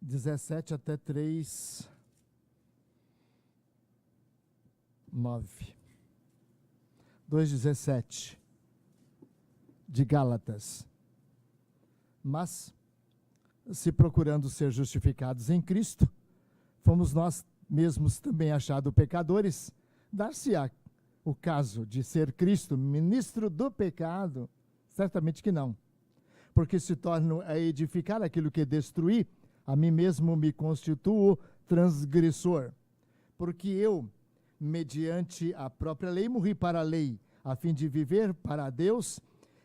17 até 3, 9. 2,17 de Gálatas. Mas, se procurando ser justificados em Cristo, fomos nós mesmos também achados pecadores, dar-se-á o caso de ser Cristo ministro do pecado? Certamente que não. Porque se torno a edificar aquilo que destruí, a mim mesmo me constituo transgressor. Porque eu, mediante a própria lei, morri para a lei, a fim de viver para Deus,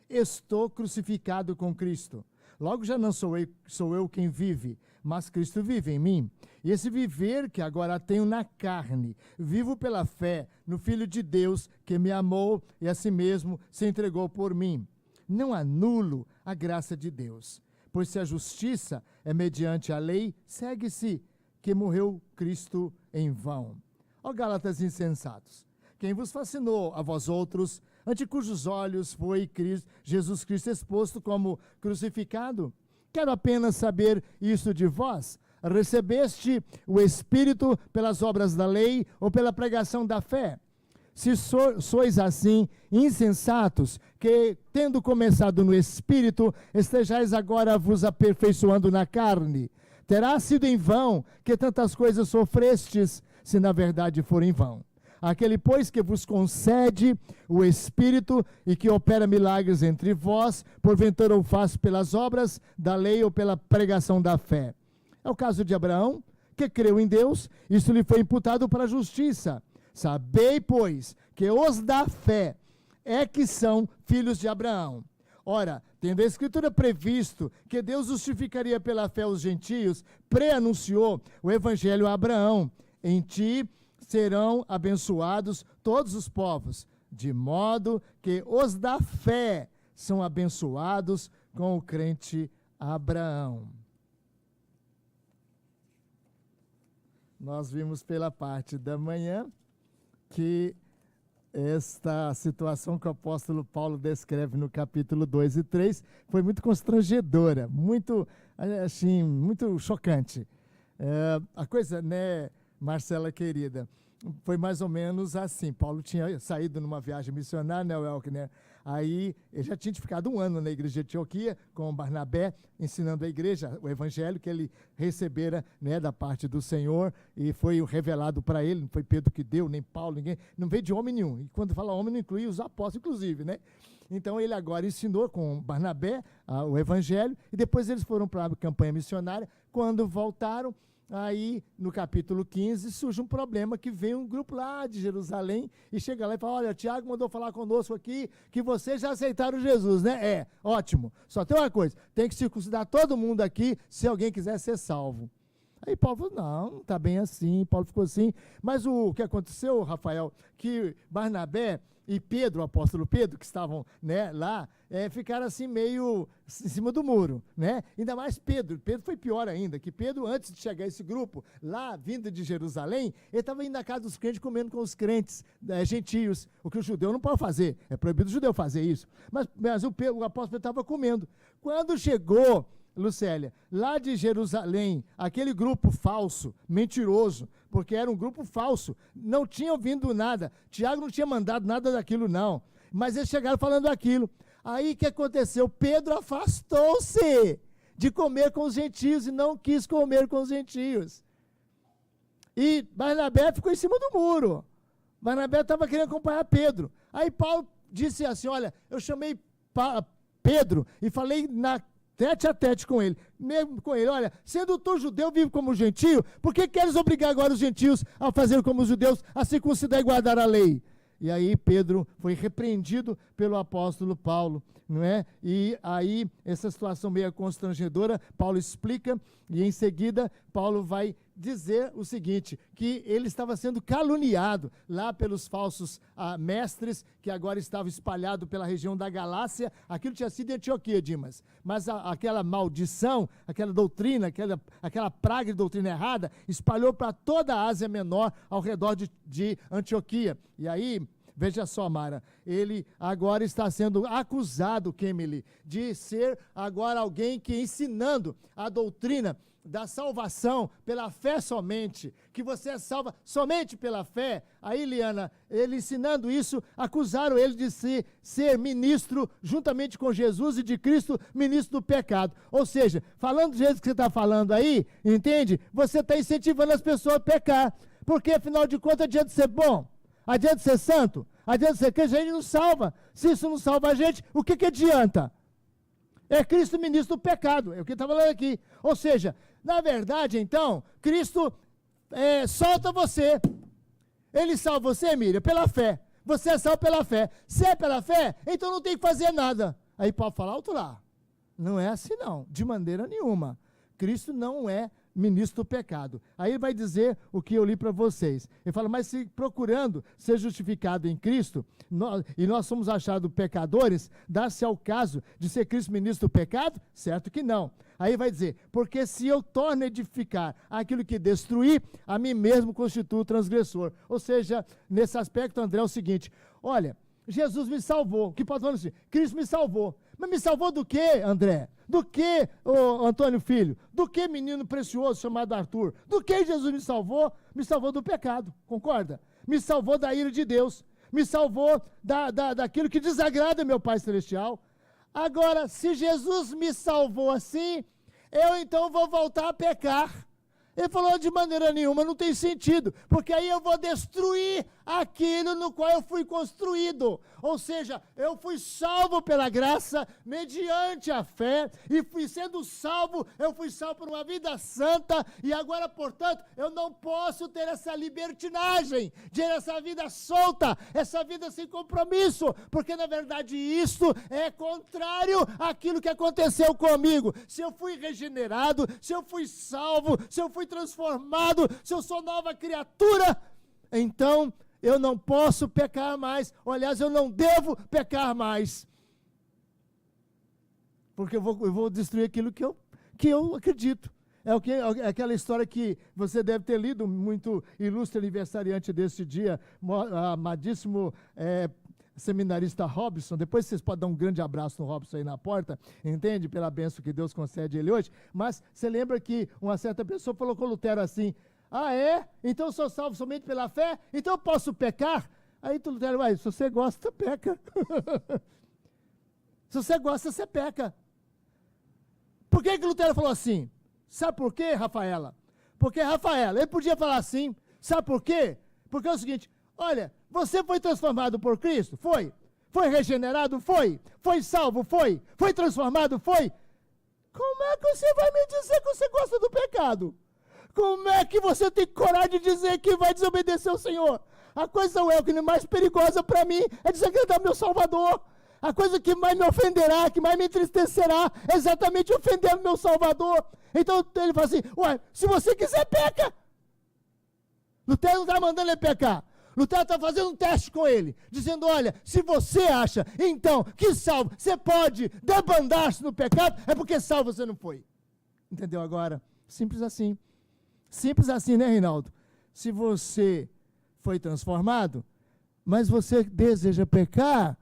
estou crucificado com Cristo. Logo já não sou eu quem vive, mas Cristo vive em mim. E esse viver que agora tenho na carne, vivo pela fé no Filho de Deus, que me amou e a si mesmo se entregou por mim. Não anulo a graça de Deus, pois se a justiça é mediante a lei, segue-se que morreu Cristo em vão. Ó Gálatas insensatos, quem vos fascinou a vós outros, ante cujos olhos foi Jesus Cristo exposto como crucificado? Quero apenas saber isso de vós. Recebeste o Espírito pelas obras da lei ou pela pregação da fé? Se sois assim insensatos, que, tendo começado no Espírito, estejais agora vos aperfeiçoando na carne, terá sido em vão que tantas coisas sofrestes, se na verdade for em vão. Aquele, pois, que vos concede o Espírito e que opera milagres entre vós, porventura o faz pelas obras da lei ou pela pregação da fé. É o caso de Abraão, que creu em Deus, isso lhe foi imputado para a justiça. Sabei, pois, que os da fé é que são filhos de Abraão. Ora, tendo a Escritura previsto que Deus justificaria pela fé os gentios, pré-anunciou o Evangelho a Abraão. Em ti serão abençoados todos os povos, de modo que os da fé são abençoados com o crente Abraão. Nós vimos pela parte da manhã que esta situação que o apóstolo Paulo descreve no capítulo 2 e 3 foi muito constrangedora, muito, assim, muito chocante. A coisa, né, Marcela querida, foi mais ou menos assim. Paulo tinha saído numa viagem missionária, né, Welkner? Aí ele já tinha ficado um ano na igreja de Antioquia com Barnabé, ensinando a igreja o evangelho que ele recebera, né, da parte do Senhor, e foi revelado para ele. Não foi Pedro que deu, nem Paulo, ninguém, não veio de homem nenhum. E quando fala homem, não inclui os apóstolos, inclusive, né? Então ele agora ensinou com Barnabé o evangelho, e depois eles foram para a campanha missionária. Quando voltaram, aí, no capítulo 15, surge um problema que vem um grupo lá de Jerusalém e chega lá e fala: olha, Tiago mandou falar conosco aqui que vocês já aceitaram Jesus, né? É, ótimo. Só tem uma coisa, tem que circuncidar todo mundo aqui se alguém quiser ser salvo. Aí Paulo falou: não está bem assim. Paulo ficou assim. Mas o que aconteceu, Rafael, que Barnabé e Pedro, o apóstolo Pedro, que estavam, né, lá, ficaram assim meio em cima do muro, né? Ainda mais Pedro. Pedro foi pior ainda, que Pedro, antes de chegar a esse grupo, lá, vindo de Jerusalém, ele estava indo na casa dos crentes, comendo com os crentes gentios, o que o judeu não pode fazer. É proibido o judeu fazer isso. Mas o apóstolo Pedro estava comendo. Quando chegou, Lucélia, lá de Jerusalém, aquele grupo falso, mentiroso, porque era um grupo falso, não tinha ouvido nada, Tiago não tinha mandado nada daquilo não, mas eles chegaram falando aquilo. Aí o que aconteceu? Pedro afastou-se de comer com os gentios e não quis comer com os gentios. E Barnabé ficou em cima do muro. Barnabé estava querendo acompanhar Pedro. Aí Paulo disse assim: olha, eu chamei Pedro e falei tete a tete com ele, mesmo com ele: olha, sendo tu judeu, vive como gentio, por que queres obrigar agora os gentios a fazer como os judeus, a circuncidar e guardar a lei? E aí Pedro foi repreendido pelo apóstolo Paulo, não é? E aí essa situação meio constrangedora, Paulo explica, e em seguida Paulo vai dizer o seguinte, que ele estava sendo caluniado lá pelos falsos mestres, que agora estavam espalhados pela região da Galácia. Aquilo tinha sido em Antioquia, Dimas, mas aquela maldição, aquela doutrina, aquela praga de doutrina errada, espalhou para toda a Ásia Menor, ao redor de Antioquia. E aí Veja só, Mara, ele agora está sendo acusado, Kemily, de ser agora alguém que ensinando a doutrina da salvação pela fé somente, que você é salva somente pela fé. Aí, Liana, ele ensinando isso, acusaram ele de ser ministro, juntamente com Jesus e de Cristo, ministro do pecado. Ou seja, falando do jeito que você está falando aí, entende? Você está incentivando as pessoas a pecar, porque afinal de contas adianta ser bom, adianta ser santo, adianta ser crente, a gente não salva. Se isso não salva a gente, o que adianta? É Cristo ministro do pecado, é o que está falando aqui. Ou seja, na verdade, então, Cristo solta você. Ele salva você, Miriam, pela fé. Você é salvo pela fé. Se é pela fé, então não tem que fazer nada. Aí Paulo fala, alto lá. Não é assim não, de maneira nenhuma. Cristo não é ministro do pecado. Aí ele vai dizer o que eu li para vocês. Ele fala, mas se procurando ser justificado em Cristo, nós somos achados pecadores, dá-se ao caso de ser Cristo ministro do pecado? Certo que não. Aí vai dizer, porque se eu torno a edificar aquilo que destruí, a mim mesmo constituo transgressor. Ou seja, nesse aspecto, André, é o seguinte, olha, Jesus me salvou, que Paulo falando assim, Cristo me salvou. Mas me salvou do quê, André? Do que, Antônio Filho? Do que, menino precioso chamado Arthur? Do que Jesus me salvou? Me salvou do pecado, concorda? Me salvou da ira de Deus. Me salvou daquilo que desagrada meu Pai Celestial. Agora, se Jesus me salvou assim, eu então vou voltar a pecar. Ele falou, de maneira nenhuma, não tem sentido, porque aí eu vou destruir aquilo no qual eu fui construído. Ou seja, eu fui salvo pela graça, mediante a fé, e fui sendo salvo, eu fui salvo por uma vida santa, e agora, portanto, eu não posso ter essa libertinagem, de ter essa vida solta, essa vida sem compromisso, porque na verdade isso é contrário àquilo que aconteceu comigo. Se eu fui regenerado, se eu fui salvo, se eu fui transformado, se eu sou nova criatura, então eu não posso pecar mais. Aliás, eu não devo pecar mais, porque eu vou destruir aquilo que eu acredito. É aquela história que você deve ter lido, muito ilustre aniversariante desse dia, amadíssimo seminarista Robson. Depois vocês podem dar um grande abraço no Robson aí na porta, entende? Pela bênção que Deus concede a ele hoje. Mas você lembra que uma certa pessoa falou com Lutero assim, ah é? Então eu sou salvo somente pela fé? Então eu posso pecar? Aí Lutero vai, se você gosta, peca. Se você gosta, você peca. Por que Lutero falou assim? Sabe por quê, Rafaela? Porque, Rafaela, ele podia falar assim, sabe por quê? Porque é o seguinte, olha, você foi transformado por Cristo? Foi. Foi regenerado? Foi. Foi salvo? Foi. Foi transformado? Foi. Como é que você vai me dizer que você gosta do pecado? Como é que você tem coragem de dizer que vai desobedecer ao Senhor? A coisa mais perigosa para mim é desagradar meu Salvador. A coisa que mais me ofenderá, que mais me entristecerá, é exatamente ofender o meu Salvador. Então ele fala assim, ué, se você quiser, peca. Lutero não está mandando ele pecar. Lutero está fazendo um teste com ele, dizendo, olha, se você acha, então, que salvo, você pode debandar-se no pecado, é porque salvo você não foi. Entendeu agora? Simples assim. Simples assim, né, Reinaldo? Se você foi transformado, mas você deseja pecar,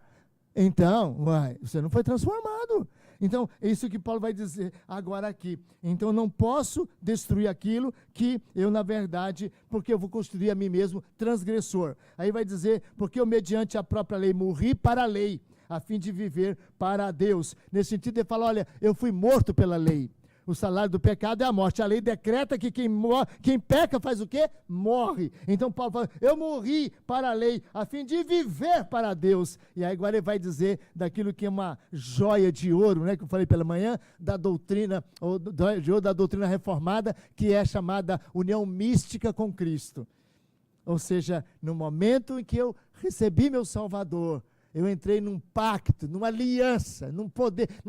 então, você não foi transformado. Então, é isso que Paulo vai dizer agora aqui. Então, não posso destruir aquilo que eu, na verdade, porque eu vou construir a mim mesmo transgressor. Aí vai dizer, porque eu, mediante a própria lei, morri para a lei, a fim de viver para Deus. Nesse sentido, ele fala, olha, eu fui morto pela lei. O salário do pecado é a morte. A lei decreta que quem peca faz o quê? Morre. Então Paulo fala, eu morri para a lei, a fim de viver para Deus. E aí agora ele vai dizer daquilo que é uma joia de ouro, né, que eu falei pela manhã, da doutrina, ou de ouro da doutrina reformada, que é chamada união mística com Cristo. Ou seja, no momento em que eu recebi meu Salvador, eu entrei num pacto, numa aliança, numa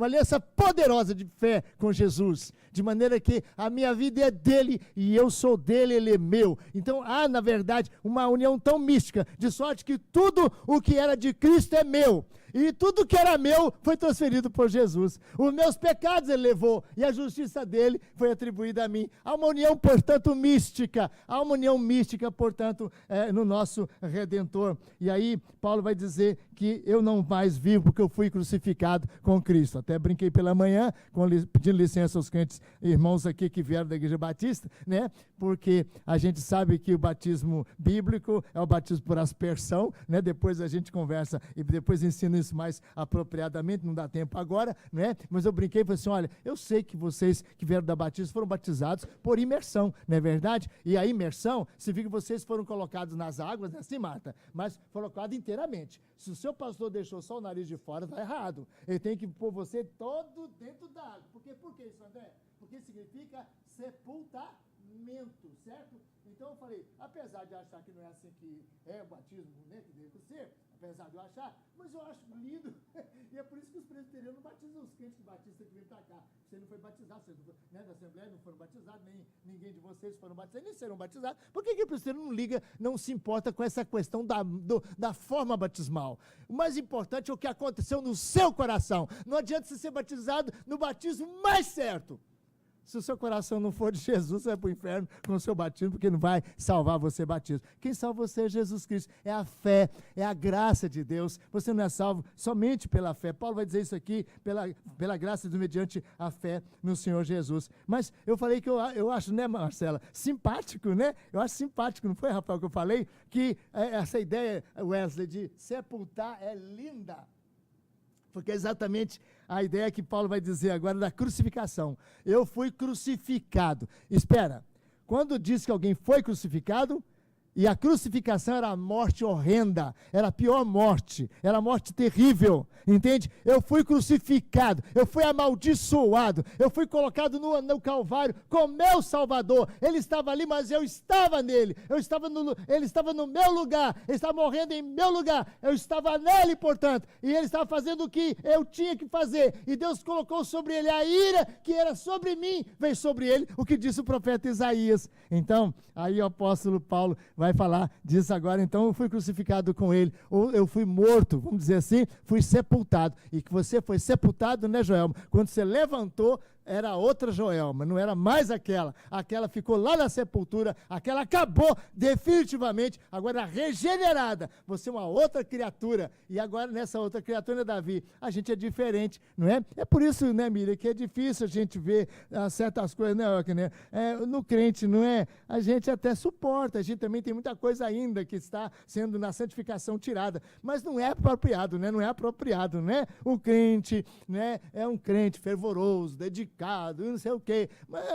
aliança poderosa de fé com Jesus, de maneira que a minha vida é dele e eu sou dele, ele é meu. Então há, na verdade, uma união tão mística, de sorte que tudo o que era de Cristo é meu. E tudo que era meu foi transferido por Jesus. Os meus pecados ele levou e a justiça dele foi atribuída a mim. Há uma união, portanto, mística. Há uma união mística, portanto, no nosso Redentor. E aí, Paulo vai dizer que eu não mais vivo porque eu fui crucificado com Cristo. Até brinquei pela manhã, pedindo licença aos crentes, irmãos aqui que vieram da Igreja Batista, né? Porque a gente sabe que o batismo bíblico é o batismo por aspersão, né? Depois a gente conversa e depois ensino isso mais apropriadamente, não dá tempo agora, né? Mas eu brinquei e falei assim, olha, eu sei que vocês que vieram da Batista foram batizados por imersão, não é verdade? E a imersão significa que vocês foram colocados nas águas, não é assim, Marta? Mas foram colocados inteiramente. Se o seu pastor deixou só o nariz de fora, está errado. Ele tem que pôr você todo dentro da água. Por que isso, André? Porque significa sepultamento, certo? Então eu falei, apesar de achar que não é assim que é o batismo, né, que deve ser, apesar de eu achar, mas eu acho lindo, e é por isso que os presbiterianos não batizam os crentes batistas que vêm para cá. Você não foi batizado, você, né, da Assembleia não foram batizados, nem ninguém de vocês foram batizados, nem serão batizados. Por que o presbiteriano não liga, não se importa com essa questão da forma batismal? O mais importante é o que aconteceu no seu coração. Não adianta você ser batizado no batismo mais certo. Se o seu coração não for de Jesus, você vai para o inferno com o seu batismo, porque não vai salvar você batismo. Quem salva você é Jesus Cristo, é a fé, é a graça de Deus. Você não é salvo somente pela fé. Paulo vai dizer isso aqui, pela graça de Deus, mediante a fé no Senhor Jesus. Mas eu falei que eu acho, né, Marcela, simpático, né? Eu acho simpático, não foi, Rafael, que eu falei? Que essa ideia, Wesley, de sepultar é linda. Porque é exatamente a ideia que Paulo vai dizer agora da crucificação. Eu fui crucificado. Espera, quando diz que alguém foi crucificado, e a crucificação era a morte horrenda, era a pior morte, era a morte terrível, entende? Eu fui crucificado, eu fui amaldiçoado, eu fui colocado no Calvário com meu Salvador. Ele estava ali, mas eu estava nele, ele estava no meu lugar, ele estava morrendo em meu lugar, eu estava nele, portanto, e ele estava fazendo o que eu tinha que fazer, e Deus colocou sobre ele a ira que era sobre mim, veio sobre ele o que disse o profeta Isaías. Então, aí o apóstolo Paulo vai falar disso agora. Então eu fui crucificado com ele, ou eu fui morto, vamos dizer assim, fui sepultado. E que você foi sepultado, né, Joelma? Quando você levantou, era outra Joelma, não era mais aquela ficou lá na sepultura, aquela acabou definitivamente, agora regenerada, você é uma outra criatura, e agora nessa outra criatura, Davi, a gente é diferente, não é? É por isso, né, Miriam, que é difícil a gente ver certas coisas, né, no crente, não é? A gente até suporta, a gente também tem muita coisa ainda que está sendo na santificação tirada, mas não é apropriado, né? Não é apropriado, né? O crente, né, é um crente fervoroso, dedicado, não sei o quê,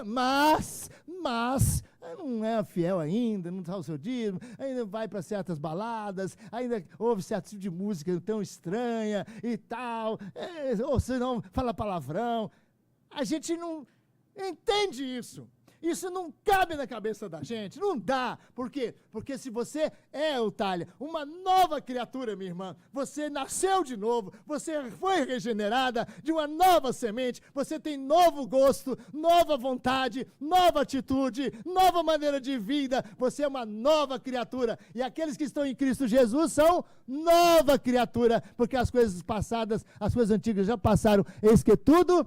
mas não é fiel ainda, não está o seu dízimo, ainda vai para certas baladas, ainda ouve certo tipo de música tão estranha e tal, ou se não, fala palavrão. A gente não entende isso. Isso não cabe na cabeça da gente, não dá. Por quê? Porque se você é, Eutália, uma nova criatura, minha irmã, você nasceu de novo, você foi regenerada de uma nova semente, você tem novo gosto, nova vontade, nova atitude, nova maneira de vida, você é uma nova criatura. E aqueles que estão em Cristo Jesus são nova criatura, porque as coisas passadas, as coisas antigas já passaram, eis que tudo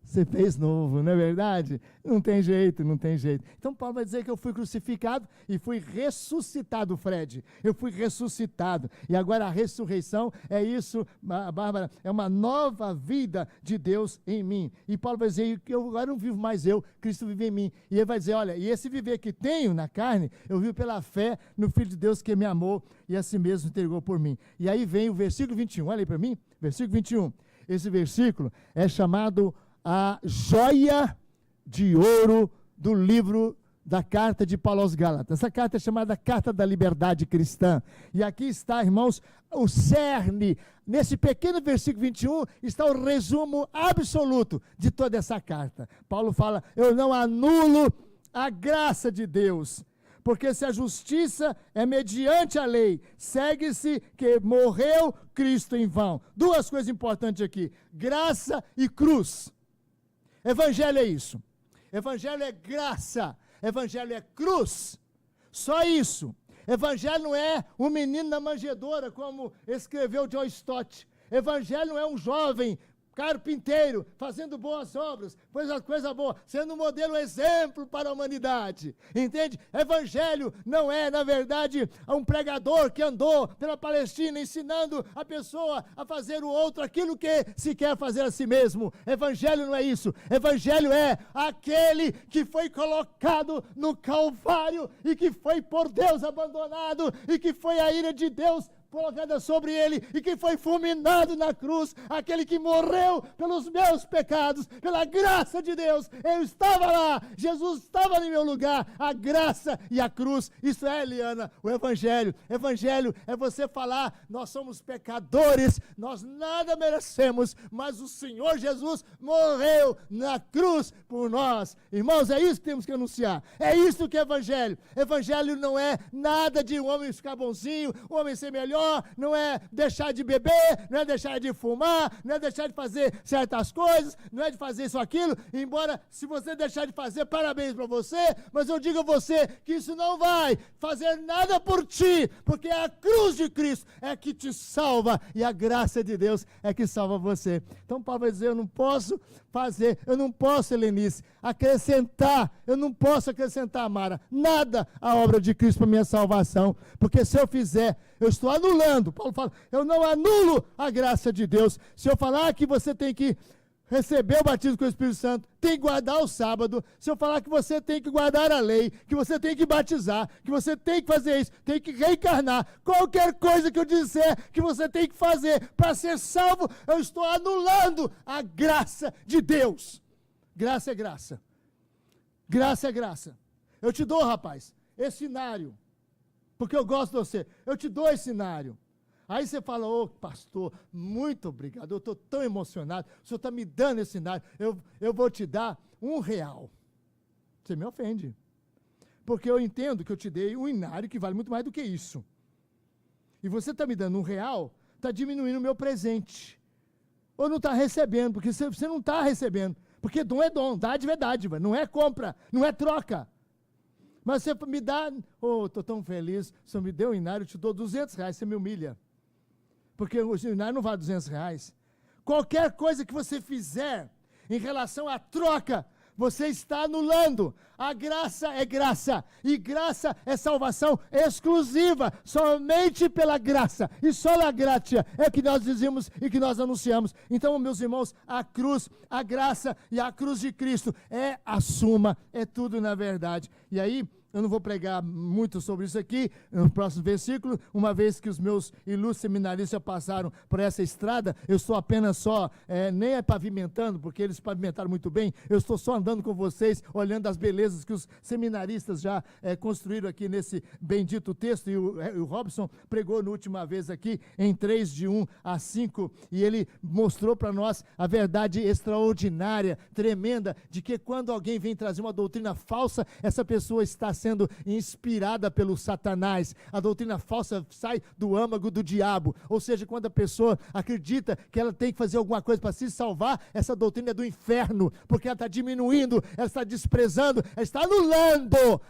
você fez novo, não é verdade? Não tem jeito, não tem jeito. Então Paulo vai dizer que eu fui crucificado e fui ressuscitado, Fred. Eu fui ressuscitado. E agora a ressurreição é isso, Bárbara, é uma nova vida de Deus em mim. E Paulo vai dizer que eu agora não vivo mais eu, Cristo vive em mim. E ele vai dizer, olha, e esse viver que tenho na carne, eu vivo pela fé no Filho de Deus que me amou e a si mesmo entregou por mim. E aí vem o versículo 21, olha aí para mim, versículo 21. Esse versículo é chamado a joia de ouro do livro da carta de Paulo aos Gálatas. Essa carta é chamada Carta da Liberdade Cristã. E aqui está, irmãos, o cerne. Nesse pequeno versículo 21 está o resumo absoluto de toda essa carta. Paulo fala, eu não anulo a graça de Deus, porque se a justiça é mediante a lei, segue-se que morreu Cristo em vão. Duas coisas importantes aqui, graça e cruz. Evangelho é isso. Evangelho é graça. Evangelho é cruz. Só isso. Evangelho não é um menino na manjedoura, como escreveu John Stott. Evangelho não é um jovem carpinteiro, fazendo boas obras, coisa boa, sendo um modelo, exemplo para a humanidade, entende? Evangelho não é, na verdade, um pregador que andou pela Palestina ensinando a pessoa a fazer o outro aquilo que se quer fazer a si mesmo. Evangelho não é isso. Evangelho é aquele que foi colocado no Calvário e que foi por Deus abandonado e que foi a ira de Deus colocada sobre ele e que foi fulminado na cruz, aquele que morreu pelos meus pecados, pela graça de Deus. Eu estava lá, Jesus estava no meu lugar, a graça e a cruz. Isso é, Eliana, o Evangelho. Evangelho é você falar, nós somos pecadores, nós nada merecemos, mas o Senhor Jesus morreu na cruz por nós. Irmãos, é isso que temos que anunciar, é isso que é Evangelho. Evangelho não é nada de um homem ficar bonzinho, um homem ser melhor, não é deixar de beber, não é deixar de fumar, não é deixar de fazer certas coisas, não é de fazer isso ou aquilo, embora se você deixar de fazer, parabéns para você, mas eu digo a você que isso não vai fazer nada por ti, porque a cruz de Cristo é que te salva e a graça de Deus é que salva você. Então Paulo vai dizer, eu não posso fazer, eu não posso, Helenice, eu não posso acrescentar, Mara, nada à obra de Cristo para minha salvação, porque se eu fizer, eu estou anulando. Paulo fala, eu não anulo a graça de Deus. Se eu falar que você tem que receber o batismo com o Espírito Santo, tem que guardar o sábado, se eu falar que você tem que guardar a lei, que você tem que batizar, que você tem que fazer isso, tem que reencarnar, qualquer coisa que eu disser que você tem que fazer para ser salvo, eu estou anulando a graça de Deus. Graça é graça. Graça é graça. Eu te dou, rapaz, esse cenário, porque eu gosto de você, eu te dou esse cenário. Aí você fala, ô pastor, muito obrigado, eu estou tão emocionado, o senhor está me dando esse cenário, eu vou te dar R$1. Você me ofende, porque eu entendo que eu te dei um inário que vale muito mais do que isso. E você está me dando R$1, está diminuindo o meu presente. Ou não está recebendo, porque você não está recebendo, porque dom é dom, dádiva é dádiva, não é compra, não é troca. Mas você me dá, estou tão feliz, o senhor me deu um inário, eu te dou R$200, você me humilha. Porque o inário não vale R$200. Qualquer coisa que você fizer em relação à troca, você está anulando. A graça é graça, e graça é salvação exclusiva, somente pela graça, e só a graça é que nós dizemos e que nós anunciamos. Então, meus irmãos, a cruz, a graça e a cruz de Cristo é a suma, é tudo na verdade. E aí, eu não vou pregar muito sobre isso aqui, no próximo versículo, uma vez que os meus ilustres seminaristas já passaram por essa estrada, eu estou apenas nem pavimentando, porque eles pavimentaram muito bem, eu estou só andando com vocês, olhando as belezas que os seminaristas já construíram aqui nesse bendito texto, e o Robson pregou na última vez aqui, em 3 de 1 a 5, e ele mostrou para nós a verdade extraordinária, tremenda, de que quando alguém vem trazer uma doutrina falsa, essa pessoa está sendo inspirada pelo Satanás. A doutrina falsa sai do âmago do diabo, ou seja, quando a pessoa acredita que ela tem que fazer alguma coisa para se salvar, essa doutrina é do inferno, porque ela está diminuindo, ela está desprezando, ela está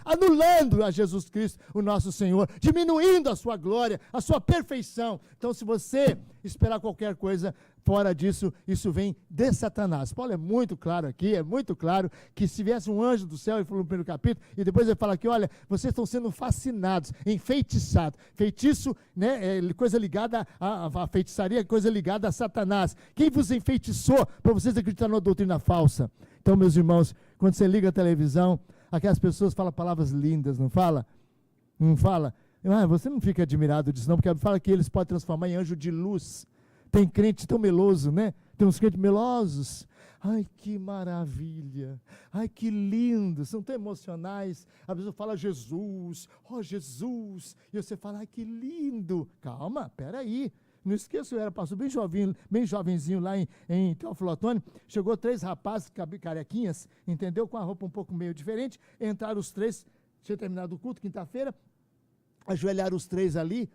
anulando a Jesus Cristo, o nosso Senhor, diminuindo a sua glória, a sua perfeição. Então, se você esperar qualquer coisa fora disso, isso vem de Satanás. Paulo é muito claro aqui, é muito claro que se viesse um anjo do céu, ele falou no primeiro capítulo, e depois ele fala aqui, olha, vocês estão sendo fascinados, enfeitiçados. Feitiço, né, é coisa ligada a feitiçaria, coisa ligada a Satanás. Quem vos enfeitiçou para vocês acreditarem numa doutrina falsa? Então, meus irmãos, quando você liga a televisão, aquelas pessoas falam palavras lindas, não fala? Não fala? Você não fica admirado disso não, porque fala que eles podem transformar em anjo de luz. Tem crente tão meloso, né? Tem uns crentes melosos. Ai, que maravilha. Ai, que lindo. São tão emocionais. A pessoa fala Jesus, oh Jesus. E você fala, ai, que lindo. Calma, peraí. Não esqueça, eu era pastor bem jovenzinho lá em Teófilo Otoni. Chegou 3 rapazes, carequinhas, entendeu? Com a roupa um pouco meio diferente. Entraram os 3, tinha terminado o culto, quinta-feira. Ajoelharam os 3 ali.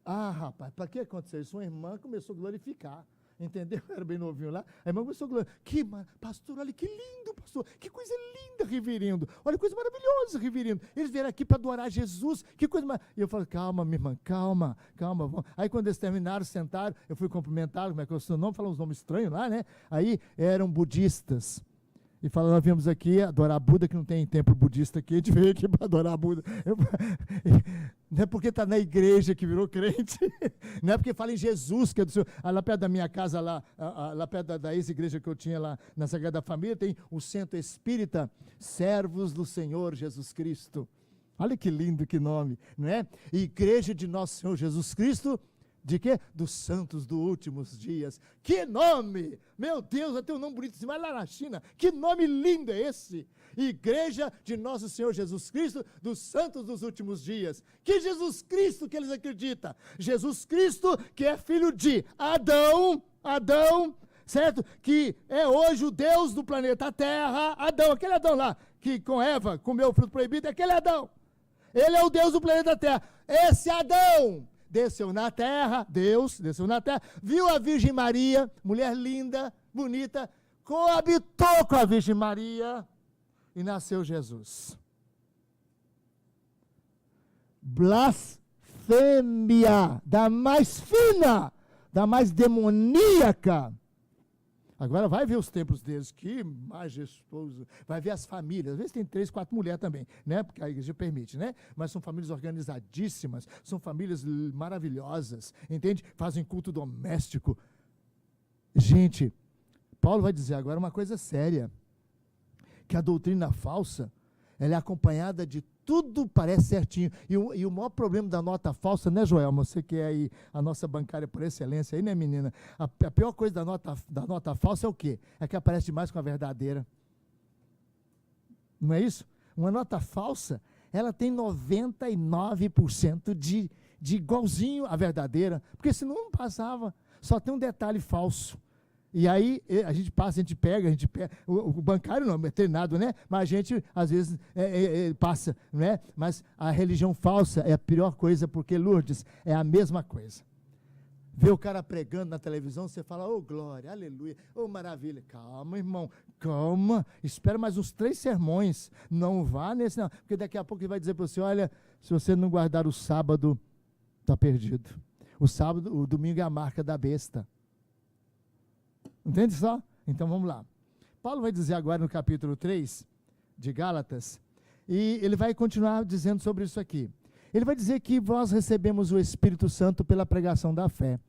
Rapaz, para que aconteceu isso? Uma irmã começou a glorificar, entendeu? Eu era bem novinho lá, a irmã começou a glorificar, pastor, olha que lindo, pastor, que coisa linda, reverindo. Olha que coisa maravilhosa, reverindo. Eles vieram aqui para adorar Jesus. Que coisa maravilhosa. E eu falei, calma, minha irmã, calma. Vamos. Aí quando eles terminaram, sentaram, eu fui cumprimentá-los, como é que é o seu nome? Falaram uns nomes estranhos lá, né? Aí eram budistas. E falaram, nós viemos aqui adorar Buda, que não tem templo budista aqui, a gente veio aqui para adorar Buda. Não é porque está na igreja que virou crente, não é porque fala em Jesus, que é do Senhor. Lá perto da minha casa, lá perto da ex-igreja que eu tinha lá na Sagrada Família, tem o Centro Espírita Servos do Senhor Jesus Cristo. Olha que lindo, que nome, não é? Igreja de Nosso Senhor Jesus Cristo, de quê? Dos santos dos últimos dias. Que nome! Meu Deus, vai ter um nome bonito assim, vai lá na China. Que nome lindo é esse? Igreja de Nosso Senhor Jesus Cristo, dos santos dos últimos dias. Que Jesus Cristo que eles acreditam? Jesus Cristo que é filho de Adão, certo? Que é hoje o Deus do planeta Terra. Adão, aquele Adão lá, que com Eva comeu o fruto proibido, é aquele Adão. Ele é o Deus do planeta Terra. Esse Adão desceu na terra, Deus desceu na terra, viu a Virgem Maria, mulher linda, bonita, coabitou com a Virgem Maria e nasceu Jesus. Blasfêmia da mais fina, da mais demoníaca. Agora vai ver os templos deles, que majestoso. Vai ver as famílias, às vezes tem 3, 4 mulheres também, né? Porque a igreja permite, né? Mas são famílias organizadíssimas, são famílias maravilhosas, entende? Fazem culto doméstico. Gente, Paulo vai dizer agora uma coisa séria, que a doutrina falsa, ela é acompanhada de tudo parece certinho. E o maior problema da nota falsa, né, Joelma? Você que é aí a nossa bancária por excelência, aí, né, menina? A pior coisa da nota falsa é o quê? É que aparece demais com a verdadeira. Não é isso? Uma nota falsa, ela tem 99% de igualzinho à verdadeira, porque senão não passava. Só tem um detalhe falso. E aí a gente pega, o bancário não, é treinado, né? Mas a gente, às vezes, passa, né? Mas a religião falsa é a pior coisa, porque, Lourdes, é a mesma coisa. Vê o cara pregando na televisão, você fala, oh, glória, aleluia, oh, maravilha. Calma, irmão, calma, espera mais uns 3 sermões, não vá nesse não, porque daqui a pouco ele vai dizer para você, olha, se você não guardar o sábado, está perdido. O domingo é a marca da besta. Entende só? Então vamos lá. Paulo vai dizer agora no capítulo 3 de Gálatas, e ele vai continuar dizendo sobre isso aqui. Ele vai dizer que nós recebemos o Espírito Santo pela pregação da fé.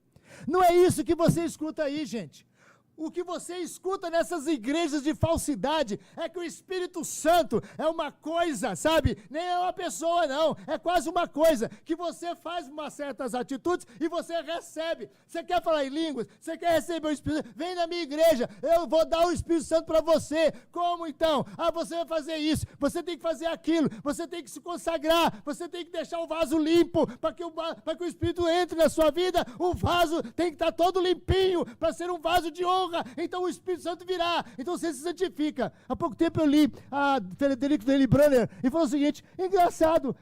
Não é isso que você escuta aí, gente. O que você escuta nessas igrejas de falsidade é que o Espírito Santo é uma coisa, sabe? Nem é uma pessoa, não. É quase uma coisa que você faz umas certas atitudes e você recebe. Você quer falar em línguas? Você quer receber o Espírito Santo? Vem na minha igreja, eu vou dar o Espírito Santo para você. Como então? Você vai fazer isso, você tem que fazer aquilo, você tem que se consagrar, você tem que deixar o vaso limpo para que o Espírito entre na sua vida. O vaso tem que estar todo limpinho para ser um vaso de honra. Então o Espírito Santo virá, então você se santifica. Há pouco tempo eu li a Frederico Deli Branner e falou o seguinte, engraçado,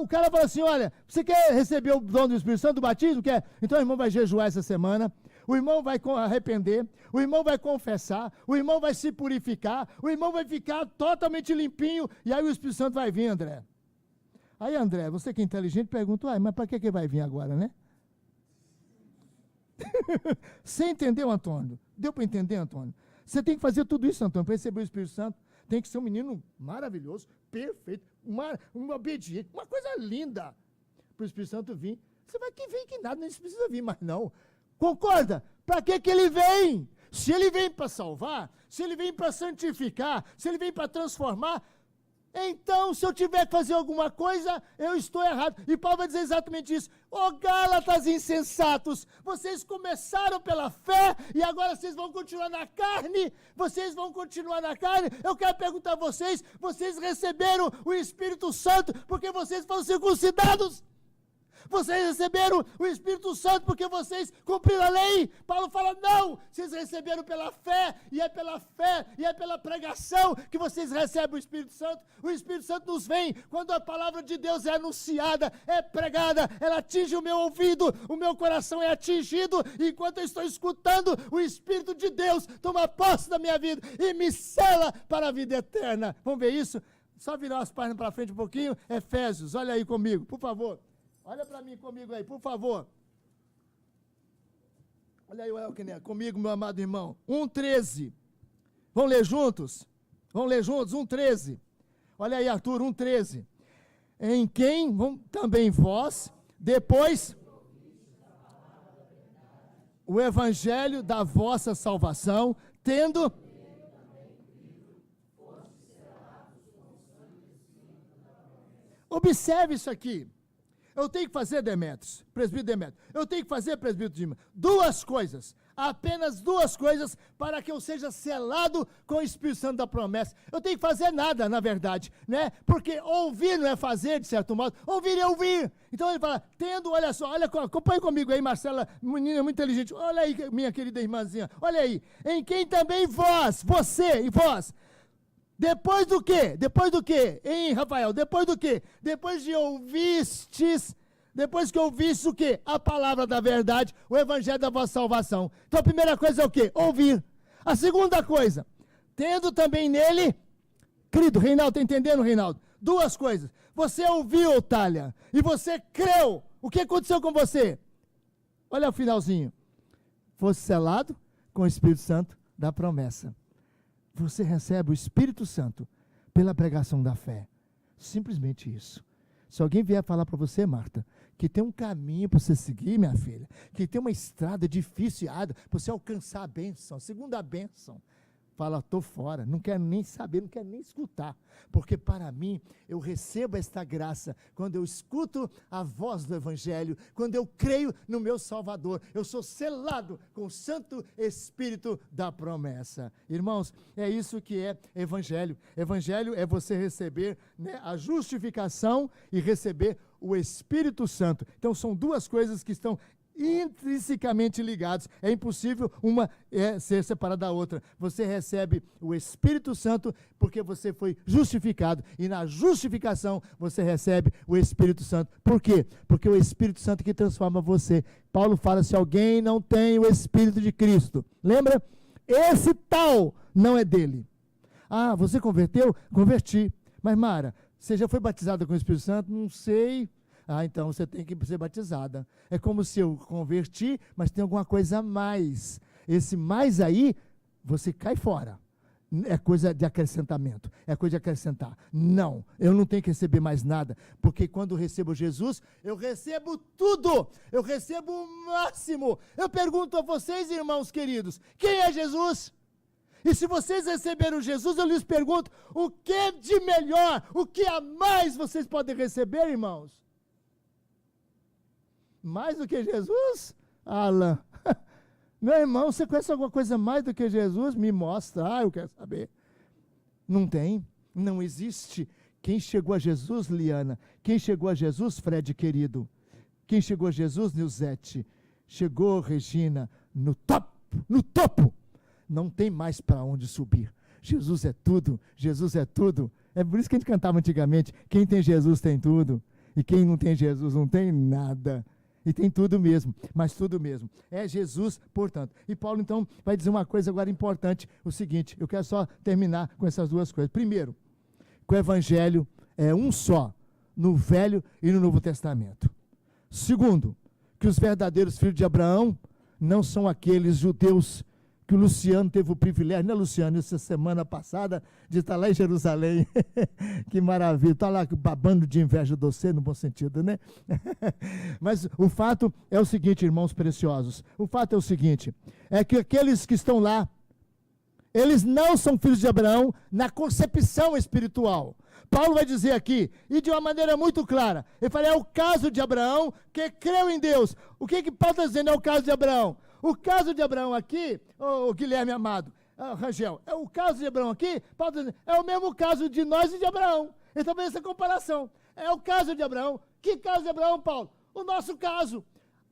o cara falou assim, olha, você quer receber o dom do Espírito Santo, do batismo? Quer? Então o irmão vai jejuar essa semana, o irmão vai arrepender, o irmão vai confessar, o irmão vai se purificar, o irmão vai ficar totalmente limpinho, e aí o Espírito Santo vai vir, André. Aí, André, você que é inteligente, pergunta, mas para que vai vir agora, né? Você entendeu, Antônio? Deu para entender, Antônio? Você tem que fazer tudo isso, Antônio, para receber o Espírito Santo. Tem que ser um menino maravilhoso, perfeito, um obediente, uma coisa linda para o Espírito Santo vir. Você vai que vem que nada, não precisa vir, mas não. Concorda? Para que ele vem? Se ele vem para salvar, se ele vem para santificar, se ele vem para transformar, então, se eu tiver que fazer alguma coisa, eu estou errado. E Paulo vai dizer exatamente isso. Ó Gálatas insensatos, vocês começaram pela fé e agora vocês vão continuar na carne? Vocês vão continuar na carne? Eu quero perguntar a vocês receberam o Espírito Santo porque vocês foram circuncidados? Vocês receberam o Espírito Santo porque vocês cumpriram a lei. Paulo fala, não, vocês receberam pela fé, e é pela pregação que vocês recebem o Espírito Santo. O Espírito Santo nos vem quando a palavra de Deus é anunciada, é pregada, ela atinge o meu ouvido, o meu coração é atingido, e enquanto eu estou escutando, o Espírito de Deus toma posse da minha vida e me sela para a vida eterna. Vamos ver isso? Só virar as páginas para frente um pouquinho. Efésios, olha aí comigo, por favor. Olha para mim comigo aí, por favor. Olha aí o Elkener, comigo, meu amado irmão. 1,13. Vamos ler juntos? Vamos ler juntos? 1,13. Olha aí, Arthur, 1,13. Em quem também vós, depois, o evangelho da vossa salvação, tendo... Observe isso aqui. Eu tenho que fazer, Demetrios, presbítero Demetrios, eu tenho que fazer, presbítero Dima, duas coisas, apenas duas coisas, para que eu seja selado com o Espírito Santo da promessa. Eu tenho que fazer nada, na verdade, né? Porque ouvir não é fazer, de certo modo, ouvir é ouvir. Então ele fala, tendo, olha só, acompanha comigo aí, Marcela, menina muito inteligente, olha aí, minha querida irmãzinha, olha aí, em quem também vós, você e vós, depois do quê? Depois do quê? Hein, Rafael? Depois do quê? Depois que ouvistes o quê? A palavra da verdade, o evangelho da vossa salvação. Então a primeira coisa é o quê? Ouvir. A segunda coisa, tendo também nele, querido, Reinaldo, está entendendo, Reinaldo? Duas coisas. Você ouviu, Thalia, e você creu. O que aconteceu com você? Olha o finalzinho. Fosse selado com o Espírito Santo da promessa. Você recebe o Espírito Santo pela pregação da fé. Simplesmente isso. Se alguém vier falar para você, Marta, que tem um caminho para você seguir, minha filha, que tem uma estrada difícil para você alcançar a bênção, a segunda bênção, fala, estou fora, não quero nem saber, não quero nem escutar, porque para mim, eu recebo esta graça, quando eu escuto a voz do Evangelho, quando eu creio no meu Salvador, eu sou selado com o Santo Espírito da promessa. Irmãos, é isso que é Evangelho. Evangelho é você receber, né, a justificação e receber o Espírito Santo. Então são duas coisas que estão intrinsecamente ligados, é impossível uma ser separada da outra. Você recebe o Espírito Santo porque você foi justificado, e na justificação você recebe o Espírito Santo. Por quê? Porque é o Espírito Santo que transforma você. Paulo fala, se alguém não tem o Espírito de Cristo, lembra? Esse tal não é dele. Ah, você converteu? Converti. Mas Mara, você já foi batizada com o Espírito Santo? Não sei. Ah, então você tem que ser batizada. É como se eu converti, mas tem alguma coisa a mais. Esse mais aí, você cai fora. É coisa de acrescentamento, é coisa de acrescentar. Não, eu não tenho que receber mais nada, porque quando eu recebo Jesus, eu recebo tudo, eu recebo o máximo. Eu pergunto a vocês, irmãos queridos, quem é Jesus? E se vocês receberam Jesus, eu lhes pergunto, o que de melhor, o que a mais vocês podem receber, irmãos? Mais do que Jesus? Alan, meu irmão, você conhece alguma coisa mais do que Jesus? Me mostra, eu quero saber. Não tem, não existe. Quem chegou a Jesus, Liana? Quem chegou a Jesus, Fred querido? Quem chegou a Jesus, Nilzete? Chegou, Regina, no topo. Não tem mais para onde subir. Jesus é tudo, Jesus é tudo. É por isso que a gente cantava antigamente, quem tem Jesus tem tudo, e quem não tem Jesus não tem nada. E tem tudo mesmo, mas tudo mesmo. É Jesus, portanto. E Paulo, então, vai dizer uma coisa agora importante, o seguinte, eu quero só terminar com essas duas coisas. Primeiro, que o Evangelho é um só, no Velho e no Novo Testamento. Segundo, que os verdadeiros filhos de Abraão não são aqueles judeus que o Luciano teve o privilégio, né, Luciano, essa semana passada, de estar lá em Jerusalém. Que maravilha, está lá babando de inveja de você, no bom sentido, né? Mas o fato é o seguinte, irmãos preciosos, o fato é o seguinte, é que aqueles que estão lá, eles não são filhos de Abraão na concepção espiritual. Paulo vai dizer aqui, e de uma maneira muito clara, ele fala, é o caso de Abraão que creu em Deus. O que Paulo está dizendo é o caso de Abraão? O caso de Abraão aqui, Guilherme amado, Rangel, o caso de Abraão aqui, Paulo está dizendo, é o mesmo caso de nós e de Abraão. Ele está fazendo essa comparação. É o caso de Abraão. Que caso de Abraão, Paulo? o nosso caso.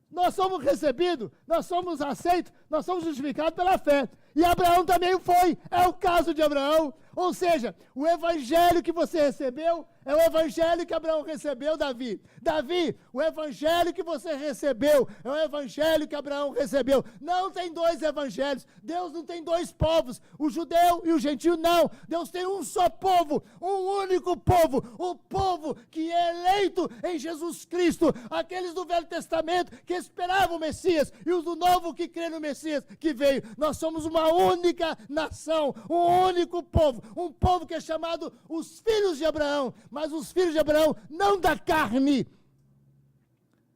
Nós somos recebidos, nós somos aceitos, nós somos justificados pela fé. E Abraão também foi, é o caso de Abraão. Ou seja, o evangelho que você recebeu é o evangelho que Abraão recebeu, Davi. Davi, o evangelho que você recebeu é o evangelho que Abraão recebeu. Não tem dois evangelhos. Deus não tem dois povos, o judeu e o gentio, não. Deus tem um só povo, um único povo, o povo que é eleito em Jesus Cristo. Aqueles do Velho Testamento que esperavam o Messias e os do Novo que crê no Messias que veio. Nós somos uma única nação, um único povo, um povo que é chamado os filhos de Abraão, mas os filhos de Abraão não da carne,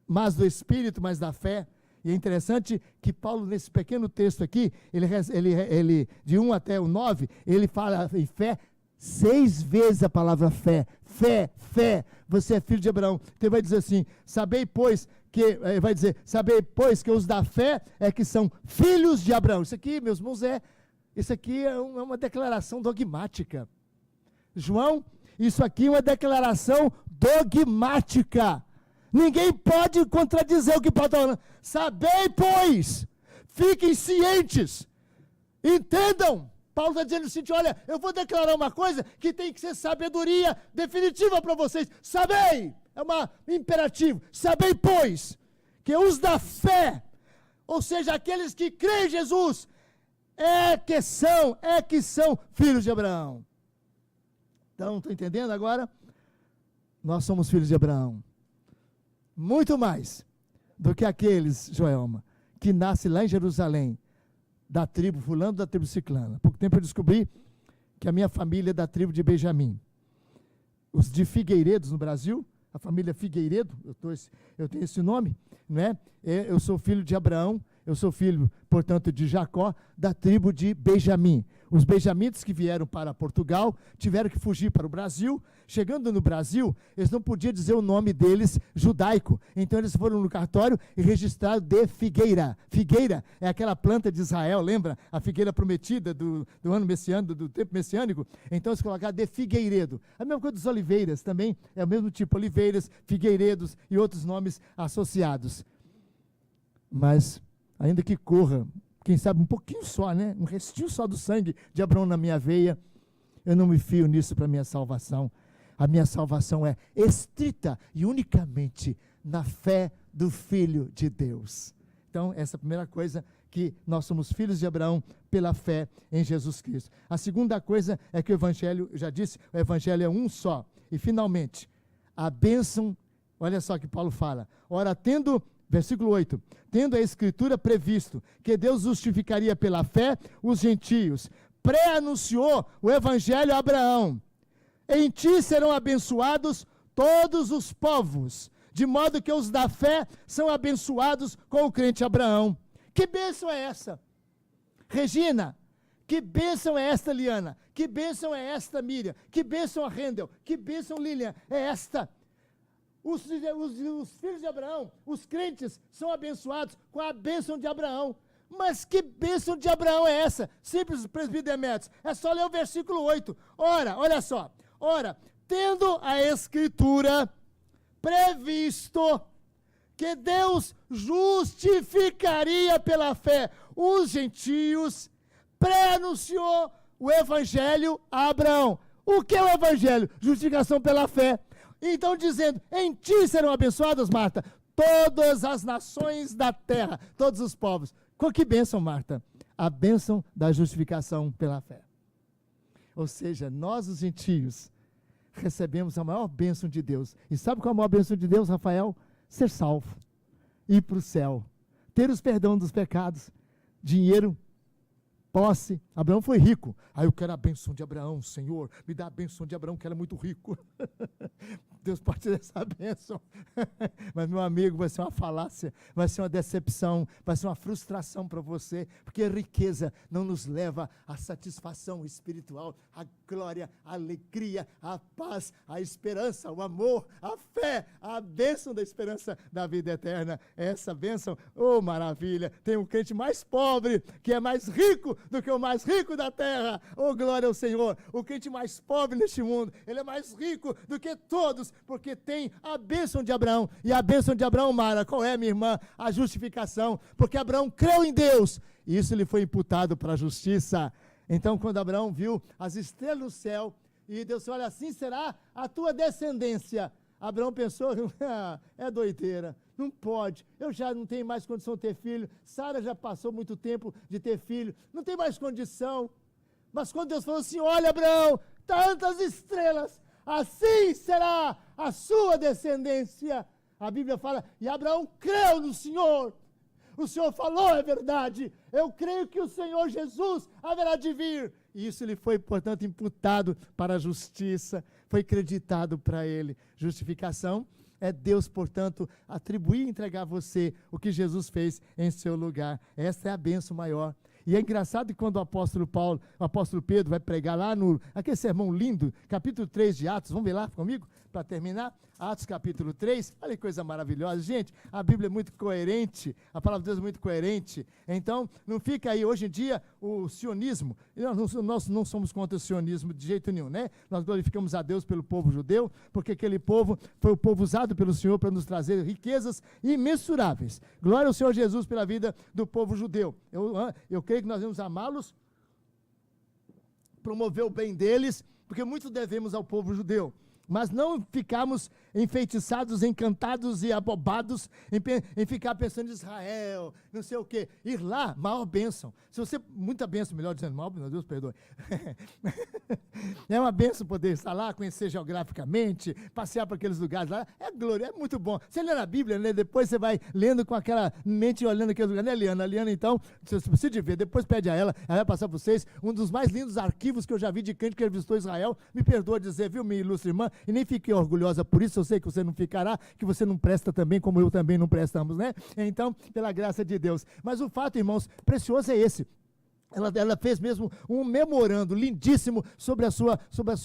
mas do Espírito, mas da fé. E é interessante que Paulo, nesse pequeno texto aqui, ele de 1 até o 9, ele fala em fé 6 vezes a palavra fé, fé, você é filho de Abraão. Então ele vai dizer assim, sabei pois que os da fé é que são filhos de Abraão. Isso aqui, meus irmãos, isso aqui é uma declaração dogmática. João, isso aqui é uma declaração dogmática. Ninguém pode contradizer o que Paulo está falando. Sabei, pois, fiquem cientes, entendam. Paulo está dizendo o seguinte, olha, eu vou declarar uma coisa que tem que ser sabedoria definitiva para vocês. Sabei, é um imperativo. Sabei, pois, que os da fé, ou seja, aqueles que creem em Jesus, é que são filhos de Abraão. Então, estão entendendo agora? Nós somos filhos de Abraão. Muito mais do que aqueles, Joelma, que nascem lá em Jerusalém, da tribo fulano, da tribo ciclana. Há pouco tempo eu descobri que a minha família é da tribo de Benjamim. Os de Figueiredos no Brasil, a família Figueiredo, eu tenho esse nome, não é? Eu sou filho de Abraão, eu sou filho, portanto, de Jacó, da tribo de Benjamim. Os benjamitas que vieram para Portugal tiveram que fugir para o Brasil. Chegando no Brasil, eles não podiam dizer o nome deles judaico. Então eles foram no cartório e registraram de figueira. Figueira é aquela planta de Israel, lembra? A figueira prometida do ano messiânico, do tempo messiânico. Então eles colocaram de Figueiredo. A mesma coisa dos oliveiras também, é o mesmo tipo, oliveiras, figueiredos e outros nomes associados. Mas, ainda que corra, quem sabe um pouquinho só, né? Um restinho só do sangue de Abraão na minha veia, eu não me fio nisso para a minha salvação. A minha salvação é estrita e unicamente na fé do Filho de Deus. Então, essa é a primeira coisa, que nós somos filhos de Abraão pela fé em Jesus Cristo. A segunda coisa é que o Evangelho, eu já disse, o Evangelho é um só. E, finalmente, a bênção, olha só que Paulo fala, ora, versículo 8, tendo a Escritura previsto que Deus justificaria pela fé os gentios, pré-anunciou o Evangelho a Abraão. Em ti serão abençoados todos os povos, de modo que os da fé são abençoados com o crente Abraão. Que bênção é essa? Regina, que bênção é esta, Liana? Que bênção é esta, Miriam? Que bênção a Rendel? Que bênção, Lilian, é esta? Os filhos de Abraão, os crentes, são abençoados com a bênção de Abraão. Mas que bênção de Abraão é essa? Simples, presbítero Demetrios. É só ler o versículo 8. Ora, olha só. Ora, tendo a Escritura previsto que Deus justificaria pela fé os gentios, pré-anunciou o Evangelho a Abraão. O que é o Evangelho? Justificação pela fé. Então, dizendo, em ti serão abençoadas, Marta, todas as nações da terra, todos os povos. Com que bênção, Marta? A bênção da justificação pela fé. Ou seja, nós, os gentios, recebemos a maior bênção de Deus. E sabe qual é a maior bênção de Deus, Rafael? Ser salvo, ir para o céu, ter os perdão dos pecados, dinheiro, posse. Abraão foi rico. Aí eu quero a bênção de Abraão, Senhor, me dá a bênção de Abraão, que era muito rico. Deus pode ter essa bênção. Mas, meu amigo, vai ser uma falácia, vai ser uma decepção, vai ser uma frustração para você, porque a riqueza não nos leva à satisfação espiritual, à glória, a alegria, a paz, a esperança, o amor, a fé, a bênção da esperança da vida eterna. Essa bênção, oh maravilha, tem um crente mais pobre, que é mais rico do que o mais rico da terra. Oh glória ao Senhor, o crente mais pobre neste mundo, ele é mais rico do que todos, porque tem a bênção de Abraão. E a bênção de Abraão, Mara, qual é, minha irmã? A justificação, porque Abraão creu em Deus, e isso lhe foi imputado para a justiça. Então, quando Abraão viu as estrelas do céu, e Deus disse, olha, assim será a tua descendência. Abraão pensou, é doideira, não pode, eu já não tenho mais condição de ter filho, Sara já passou muito tempo de ter filho, não tem mais condição. Mas quando Deus falou assim, olha Abraão, tantas estrelas, assim será a sua descendência. A Bíblia fala, e Abraão creu no Senhor. O Senhor falou, é verdade. Eu creio que o Senhor Jesus haverá de vir. E isso lhe foi, portanto, imputado para a justiça. Foi creditado para ele. Justificação é Deus, portanto, atribuir e entregar a você o que Jesus fez em seu lugar. Essa é a bênção maior. E é engraçado que quando o apóstolo Pedro vai pregar lá aquele sermão lindo, capítulo 3 de Atos, vamos ver lá comigo, para terminar? Atos capítulo 3, olha que coisa maravilhosa, gente, a Bíblia é muito coerente, a palavra de Deus é muito coerente, então não fica aí, hoje em dia, o sionismo, nós não somos contra o sionismo de jeito nenhum, né? Nós glorificamos a Deus pelo povo judeu, porque aquele povo foi o povo usado pelo Senhor para nos trazer riquezas imensuráveis. Glória ao Senhor Jesus pela vida do povo judeu. Eu creio que nós devemos amá-los, promover o bem deles, porque muito devemos ao povo judeu. Mas não ficarmos enfeitiçados, encantados e abobados em ficar pensando em Israel, não sei o quê. Ir lá, maior bênção. Muita bênção, melhor dizendo, maior, meu Deus, perdoe. É uma bênção poder estar lá, conhecer geograficamente, passear por aqueles lugares lá. É glória, é muito bom. Você lê na Bíblia, né? Depois você vai lendo com aquela mente, olhando aqueles lugares, né, Liana? A Liana, então, se de ver, depois pede a ela vai passar para vocês um dos mais lindos arquivos que eu já vi de crente que visitou Israel. Me perdoa dizer, viu, minha ilustre irmã? E nem fique orgulhosa por isso, eu sei que você não ficará, que você não presta também, como eu também não prestamos, né? Então, pela graça de Deus. Mas o fato, irmãos, precioso é esse. Ela fez mesmo um memorando lindíssimo sobre a sua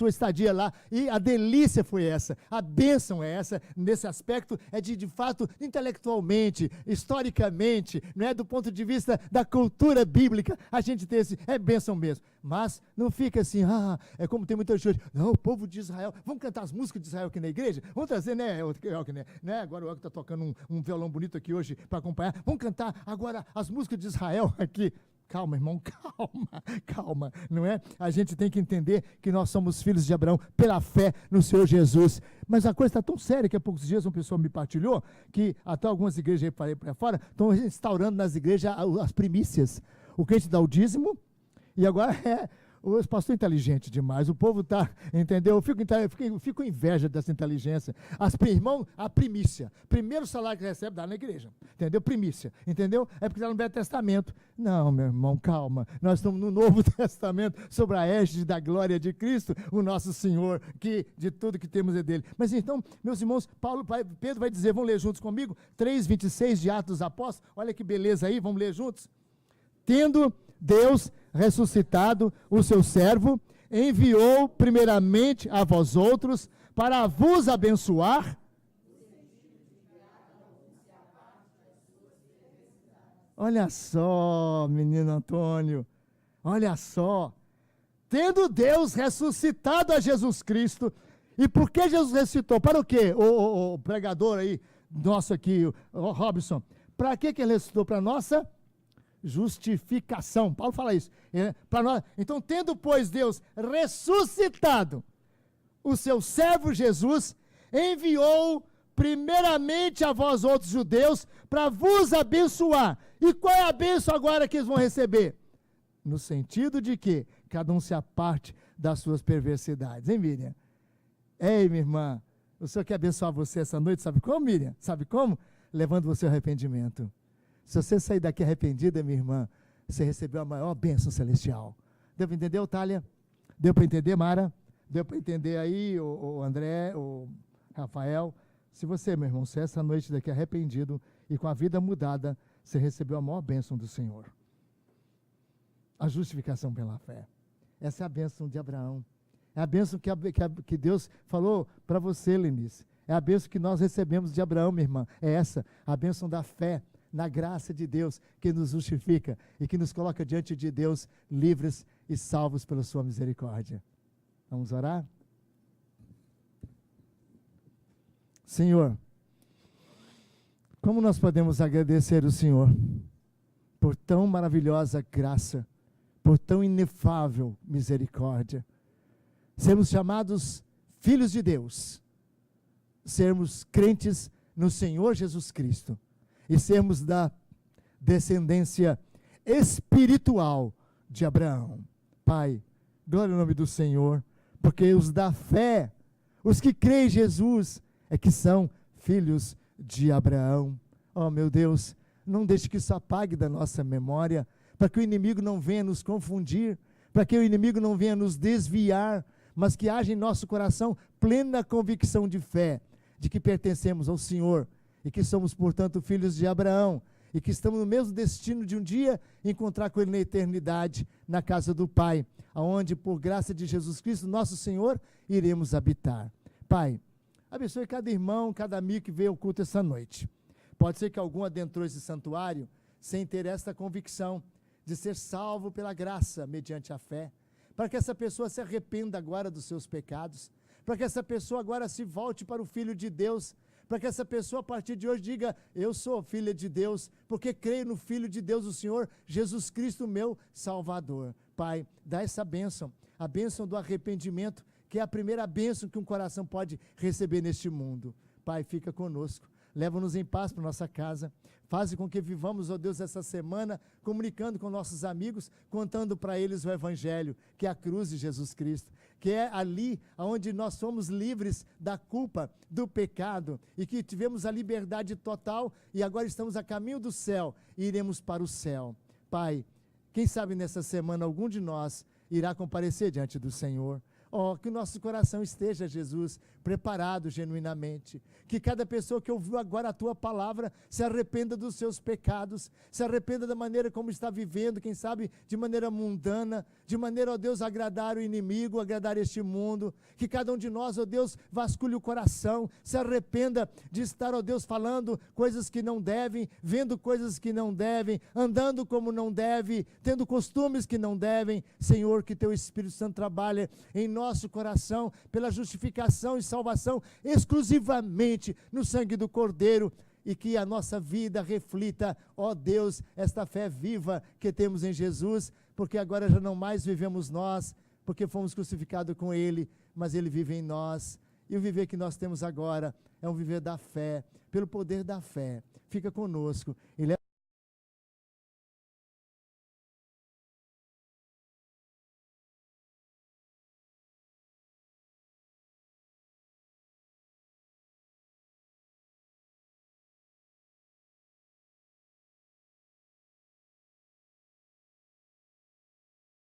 estadia lá, e a delícia foi essa, a bênção é essa, nesse aspecto, é de fato, intelectualmente, historicamente, não é, do ponto de vista da cultura bíblica, a gente tem é bênção mesmo, mas não fica assim, é como tem muita gente, não, o povo de Israel, vamos cantar as músicas de Israel aqui na igreja, vamos trazer, né, agora o Elke está tocando um violão bonito aqui hoje para acompanhar, vamos cantar agora as músicas de Israel aqui. Calma, irmão, calma, não é? A gente tem que entender que nós somos filhos de Abraão pela fé no Senhor Jesus. Mas a coisa está tão séria que há poucos dias uma pessoa me partilhou que até algumas igrejas aí para fora estão instaurando nas igrejas as primícias. O crente dá o dízimo e agora o pastor é inteligente demais, o povo está, entendeu? Eu fico com inveja dessa inteligência. Irmão, a primícia, primeiro salário que recebe, dá na igreja, entendeu? Primícia, entendeu? É porque está no Velho Testamento. Não, meu irmão, calma, nós estamos no Novo Testamento, sobre a égide da glória de Cristo, o nosso Senhor, que de tudo que temos é dele. Mas então, meus irmãos, Pedro vai dizer, vamos ler juntos comigo? 3:26 de Atos dos Apóstolos, olha que beleza aí, vamos ler juntos? Tendo Deus ressuscitado o seu servo, enviou primeiramente a vós outros para vos abençoar. Olha só, menino Antônio, olha só, tendo Deus ressuscitado a Jesus Cristo, e por que Jesus ressuscitou? Para o quê? O pregador aí, nosso aqui, o Robson, para que ele ressuscitou? Para nossa justificação. Paulo fala isso. Para nós. Então, tendo, pois, Deus ressuscitado o seu servo Jesus, enviou primeiramente a vós outros judeus para vos abençoar. E qual é a bênção agora que eles vão receber? No sentido de que cada um se aparte das suas perversidades. Hein, Miriam? Ei, minha irmã, o Senhor quer abençoar você essa noite, sabe como, Miriam? Sabe como? Levando você ao arrependimento. Se você sair daqui arrependida, minha irmã, você recebeu a maior bênção celestial. Deu para entender, Otália? Deu para entender, Mara? Deu para entender aí, o André, o Rafael? Se você, meu irmão, se essa noite daqui arrependido e com a vida mudada, você recebeu a maior bênção do Senhor. A justificação pela fé. Essa é a bênção de Abraão. É a bênção que Deus falou para você, Lenice. É a bênção que nós recebemos de Abraão, minha irmã. É essa, a bênção da fé na graça de Deus, que nos justifica e que nos coloca diante de Deus livres e salvos pela sua misericórdia. Vamos orar? Senhor, como nós podemos agradecer o Senhor por tão maravilhosa graça, por tão inefável misericórdia, sermos chamados filhos de Deus, sermos crentes no Senhor Jesus Cristo e sermos da descendência espiritual de Abraão. Pai, glória ao nome do Senhor, porque os da fé, os que creem em Jesus, é que são filhos de Abraão. Oh, meu Deus, não deixe que isso apague da nossa memória, para que o inimigo não venha nos confundir, para que o inimigo não venha nos desviar, mas que haja em nosso coração plena convicção de fé, de que pertencemos ao Senhor, e que somos, portanto, filhos de Abraão, e que estamos no mesmo destino de um dia encontrar com Ele na eternidade, na casa do Pai, aonde, por graça de Jesus Cristo, nosso Senhor, iremos habitar. Pai, abençoe cada irmão, cada amigo que veio ao culto essa noite. Pode ser que algum adentrou esse santuário sem ter esta convicção de ser salvo pela graça, mediante a fé, para que essa pessoa se arrependa agora dos seus pecados, para que essa pessoa agora se volte para o Filho de Deus, para que essa pessoa a partir de hoje diga, eu sou filha de Deus, porque creio no Filho de Deus, o Senhor Jesus Cristo, meu Salvador. Pai, dá essa bênção, a bênção do arrependimento, que é a primeira bênção que um coração pode receber neste mundo. Pai, fica conosco, leva-nos em paz para nossa casa, faz com que vivamos, ó Deus, essa semana, comunicando com nossos amigos, contando para eles o Evangelho, que é a cruz de Jesus Cristo, que é ali onde nós somos livres da culpa, do pecado, e que tivemos a liberdade total, e agora estamos a caminho do céu, e iremos para o céu. Pai, quem sabe nessa semana algum de nós irá comparecer diante do Senhor. Oh, que o nosso coração esteja, Jesus, preparado genuinamente. Que cada pessoa que ouviu agora a Tua palavra se arrependa dos seus pecados, se arrependa da maneira como está vivendo, quem sabe de maneira mundana, de maneira, ó Deus, agradar o inimigo, agradar este mundo. Que cada um de nós, ó Deus, vasculhe o coração, se arrependa de estar, ó Deus, falando coisas que não devem, vendo coisas que não devem, andando como não deve, tendo costumes que não devem. Senhor, que Teu Espírito Santo trabalhe em nosso coração, pela justificação e salvação, exclusivamente no sangue do Cordeiro, e que a nossa vida reflita, ó Deus, esta fé viva que temos em Jesus, porque agora já não mais vivemos nós, porque fomos crucificados com Ele, mas Ele vive em nós, e o viver que nós temos agora é um viver da fé, pelo poder da fé. Fica conosco e leva